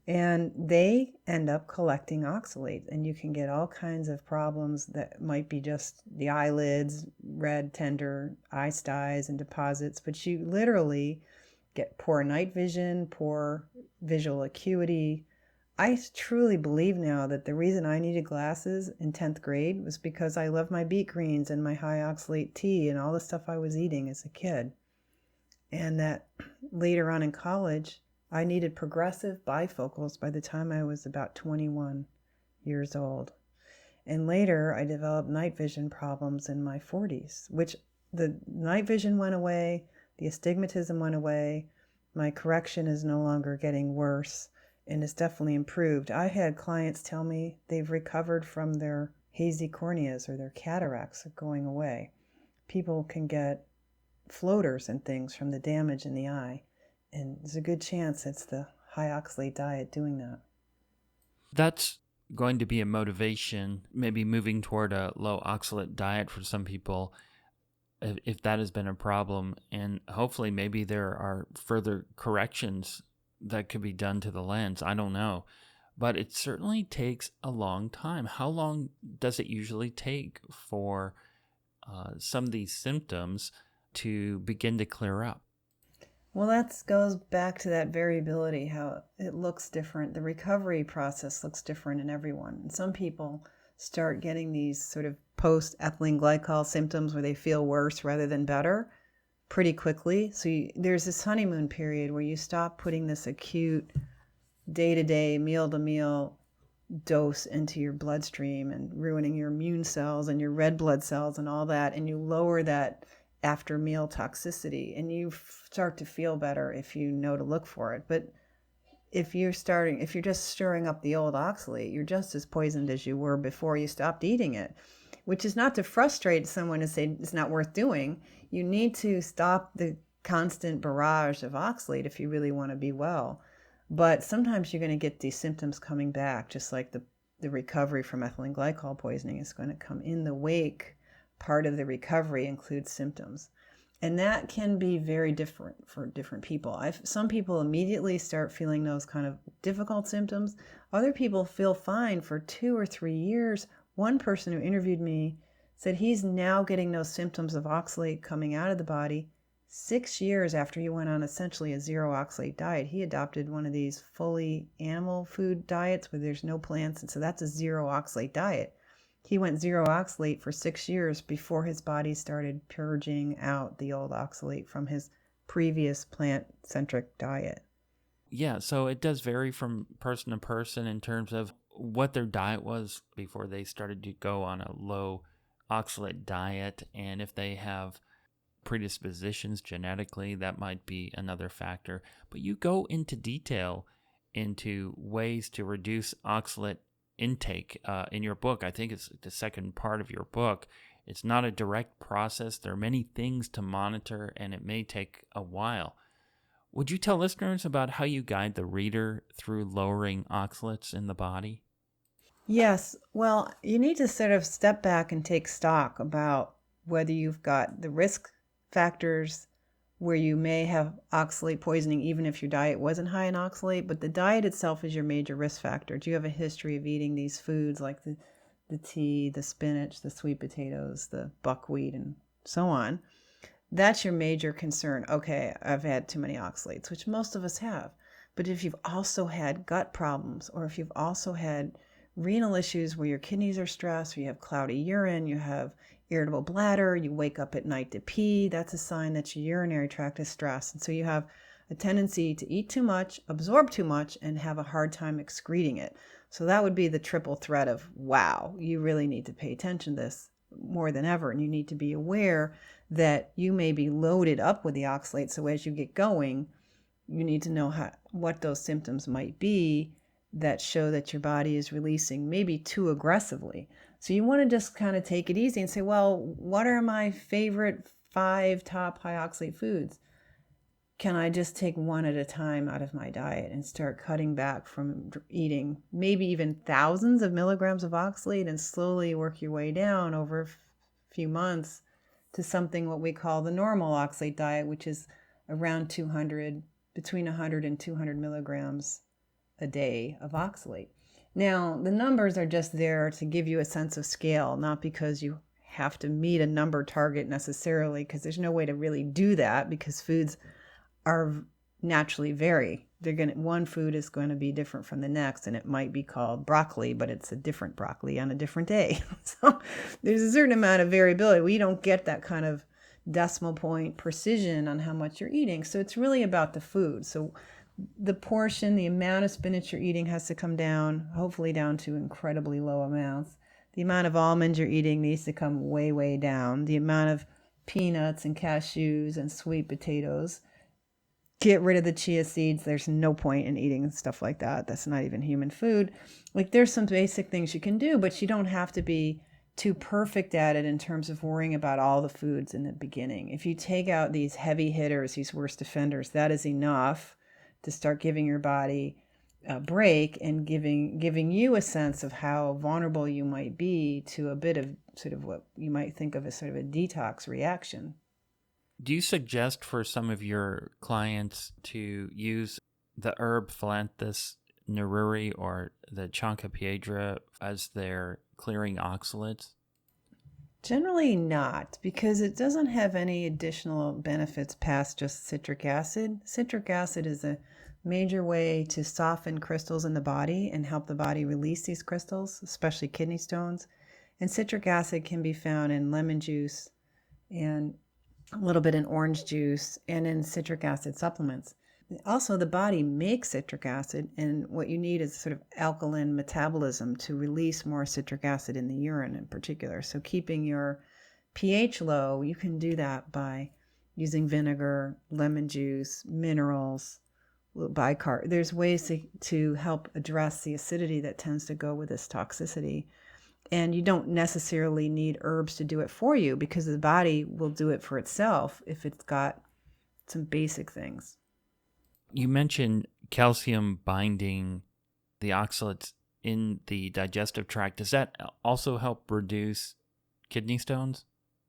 And they end up collecting oxalates, and you can get all kinds of problems that might be just the eyelids, red, tender, eye styes, and deposits, but you literally get poor night vision, poor visual acuity. I truly believe now that the reason I needed glasses in 10th grade was because I loved my beet greens and my high oxalate tea and all the stuff I was eating as a kid. And that later on in college, I needed progressive bifocals by the time I was about 21 years old. And later, I developed night vision problems in my 40s, which the night vision went away, the astigmatism went away, my correction is no longer getting worse, and it's definitely improved. I had clients tell me they've recovered from their hazy corneas or their cataracts are going away. People can get floaters and things from the damage in the eye, and there's a good chance it's the high oxalate diet doing that. That's going to be a motivation, maybe moving toward a low oxalate diet for some people, if that has been a problem. And hopefully maybe there are further corrections that could be done to the lens. I don't know. But it certainly takes a long time. How long does it usually take for some of these symptoms to begin to clear up? Well, that goes back to that variability, how it looks different. The recovery process looks different in everyone. And some people start getting these sort of post-ethylene glycol symptoms where they feel worse rather than better pretty quickly. So there's this honeymoon period where you stop putting this acute day-to-day, meal-to-meal dose into your bloodstream and ruining your immune cells and your red blood cells and all that, and you lower that after meal toxicity, and you start to feel better if you know to look for it. But if you're just stirring up the old oxalate, you're just as poisoned as you were before you stopped eating it, which is not to frustrate someone and say it's not worth doing. You need to stop the constant barrage of oxalate if you really want to be well. But sometimes you're going to get these symptoms coming back, just like the recovery from ethylene glycol poisoning is going to come in the wake. Part of the recovery includes symptoms. And that can be very different for different people. Some people immediately start feeling those kind of difficult symptoms. Other people feel fine for 2 or 3 years. One person who interviewed me said he's now getting those symptoms of oxalate coming out of the body 6 years after he went on essentially a zero oxalate diet. He adopted one of these fully animal food diets where there's no plants, and so that's a zero oxalate diet. He went zero oxalate for 6 years before his body started purging out the old oxalate from his previous plant-centric diet. Yeah, so it does vary from person to person in terms of what their diet was before they started to go on a low oxalate diet, and if they have predispositions genetically, that might be another factor. But you go into detail into ways to reduce oxalate intake in your book. I think it's the second part of your book. It's not a direct process. There are many things to monitor, and it may take a while. Would you tell listeners about how you guide the reader through lowering oxalates in the body? Yes. Well, you need to sort of step back and take stock about whether you've got the risk factors where you may have oxalate poisoning even if your diet wasn't high in oxalate, but the diet itself is your major risk factor. Do you have a history of eating these foods like the tea, the spinach, the sweet potatoes, the buckwheat, and so on? That's your major concern. Okay, I've had too many oxalates, which most of us have. But if you've also had gut problems, or if you've also had renal issues where your kidneys are stressed, or you have cloudy urine, you have irritable bladder, you wake up at night to pee, that's a sign that your urinary tract is stressed. And so you have a tendency to eat too much, absorb too much, and have a hard time excreting it. So that would be the triple threat of, wow, you really need to pay attention to this more than ever. And you need to be aware that you may be loaded up with the oxalate. So as you get going, you need to know what those symptoms might be that show that your body is releasing maybe too aggressively. So you want to just kind of take it easy and say, well, what are my favorite 5 top high oxalate foods? Can I just take one at a time out of my diet and start cutting back from eating maybe even thousands of milligrams of oxalate and slowly work your way down over a few months to something what we call the normal oxalate diet, which is around 200, between 100 and 200 milligrams a day of oxalate. Now, the numbers are just there to give you a sense of scale, not because you have to meet a number target necessarily, because there's no way to really do that because foods are naturally vary. One food is going to be different from the next, and it might be called broccoli, but it's a different broccoli on a different day. So there's a certain amount of variability. We don't get that kind of decimal point precision on how much you're eating. So it's really about the food. So the portion, the amount of spinach you're eating has to come down, hopefully down to incredibly low amounts. The amount of almonds you're eating needs to come way, way down. The amount of peanuts and cashews and sweet potatoes. Get rid of the chia seeds. There's no point in eating stuff like that. That's not even human food. Like, there's some basic things you can do, but you don't have to be too perfect at it in terms of worrying about all the foods in the beginning. If you take out these heavy hitters, these worst offenders, that is enough to start giving your body a break and giving you a sense of how vulnerable you might be to a bit of sort of what you might think of as sort of a detox reaction. Do you suggest for some of your clients to use the herb Phyllanthus neruri or the Chancropiedra as their clearing oxalates? Generally not, because it doesn't have any additional benefits past just citric acid. Citric acid is a major way to soften crystals in the body and help the body release these crystals, especially kidney stones. And citric acid can be found in lemon juice and a little bit in orange juice and in citric acid supplements. Also, the body makes citric acid, and what you need is sort of alkaline metabolism to release more citric acid in the urine in particular. So keeping your pH low, you can do that by using vinegar, lemon juice, minerals, bicarb. There's ways to help address the acidity that tends to go with this toxicity. And you don't necessarily need herbs to do it for you, because the body will do it for itself if it's got some basic things. You mentioned calcium binding the oxalates in the digestive tract. Does that also help reduce kidney stones?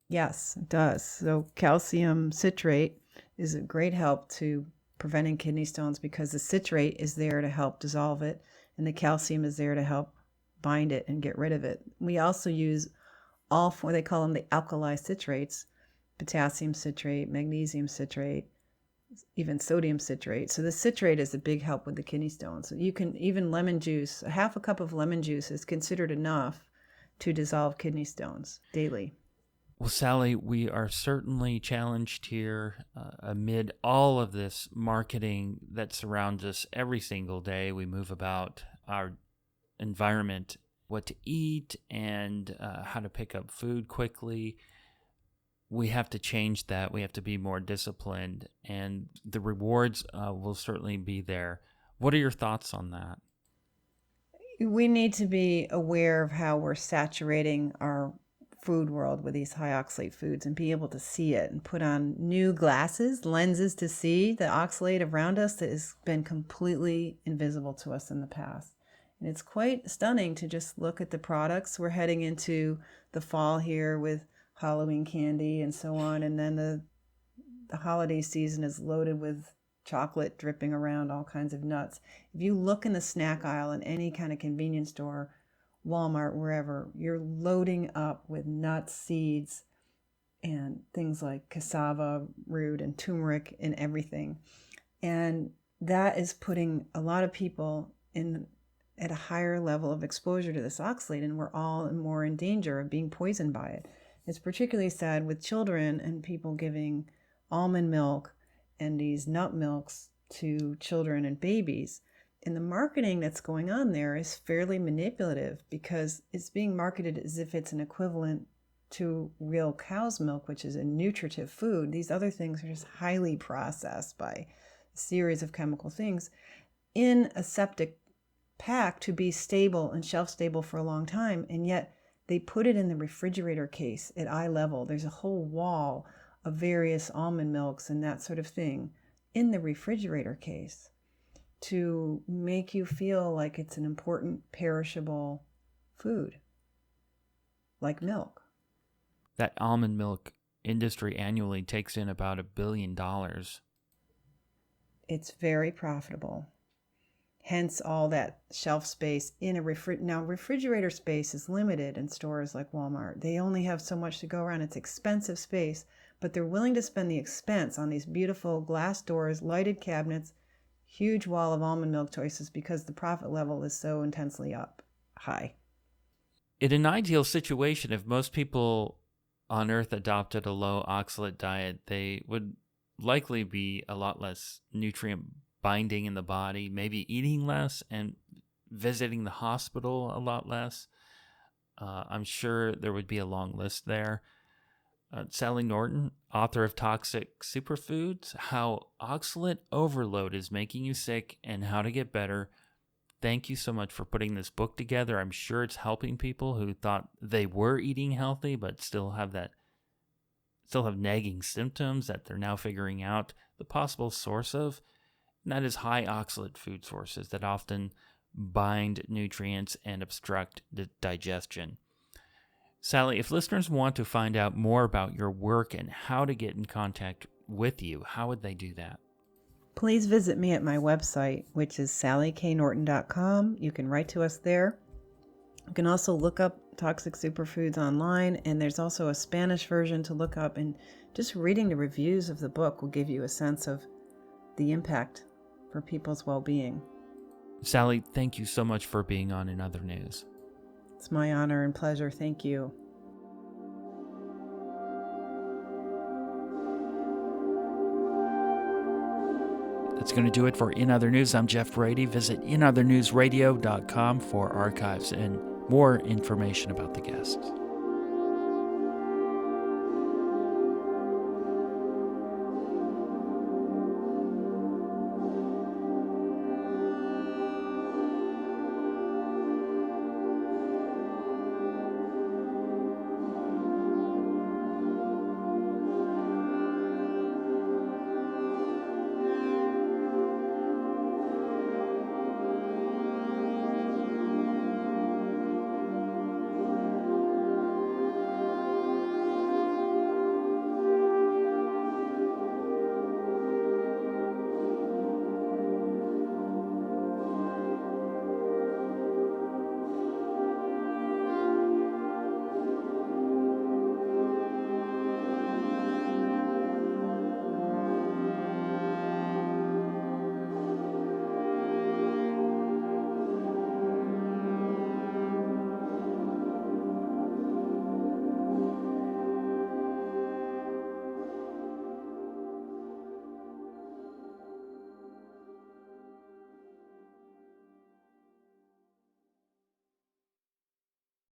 Yes, it does. So calcium citrate is a great help to preventing kidney stones, because the citrate is there to help dissolve it, and the calcium is there to help bind it and get rid of it. We also use all four, they call them the alkali citrates, potassium citrate, magnesium citrate, even sodium citrate. So the citrate is a big help with the kidney stones. So you can, even lemon juice, half a cup of lemon juice is considered enough to dissolve kidney stones daily. Well, Sally, we are certainly challenged here amid all of this marketing that surrounds us every single day. We move about our environment, what to eat and how to pick up food quickly. We have to change that. We have to be more disciplined, and the rewards will certainly be there. What are your thoughts on that? We need to be aware of how we're saturating our food world with these high oxalate foods and be able to see it and put on new lenses to see the oxalate around us that has been completely invisible to us in the past. And it's quite stunning to just look at the products. We're heading into the fall here with Halloween candy and so on, and then the holiday season is loaded with chocolate dripping around, all kinds of nuts. If you look in the snack aisle in any kind of convenience store, Walmart, wherever, you're loading up with nuts, seeds, and things like cassava root and turmeric and everything. And that is putting a lot of people at a higher level of exposure to this oxalate, and we're all more in danger of being poisoned by it. It's particularly sad with children and people giving almond milk and these nut milks to children and babies. And the marketing that's going on there is fairly manipulative, because it's being marketed as if it's an equivalent to real cow's milk, which is a nutritive food. These other things are just highly processed by a series of chemical things in a septic pack to be stable and shelf stable for a long time. And yet they put it in the refrigerator case at eye level. There's a whole wall of various almond milks and that sort of thing in the refrigerator case to make you feel like it's an important perishable food, like milk. That almond milk industry annually takes in about $1 billion. It's very profitable. hence all that shelf space in a now refrigerator space is limited in stores like Walmart. They only have so much to go around. It's expensive space, but they're willing to spend the expense on these beautiful glass doors, lighted cabinets, huge wall of almond milk choices because the profit level is so intensely high. In an ideal situation, if most people on Earth adopted a low oxalate diet, they would likely be a lot less nutrient binding in the body, maybe eating less and visiting the hospital a lot less. I'm sure there would be a long list there. Sally Norton, author of Toxic Superfoods, How Oxalate Overload is Making You Sick and How to Get Better. Thank you so much for putting this book together. I'm sure it's helping people who thought they were eating healthy but still have nagging symptoms that they're now figuring out the possible source of. And that is high oxalate food sources that often bind nutrients and obstruct the digestion. Sally, if listeners want to find out more about your work and how to get in contact with you, how would they do that? Please visit me at my website, which is sallyknorton.com. You can write to us there. You can also look up Toxic Superfoods online, and there's also a Spanish version to look up, and just reading the reviews of the book will give you a sense of the impact for people's well-being. Sally, thank you so much for being on In Other News. It's my honor and pleasure. Thank you. That's going to do it for In Other News. I'm Jeff Brady. Visit inothernewsradio.com for archives and more information about the guests.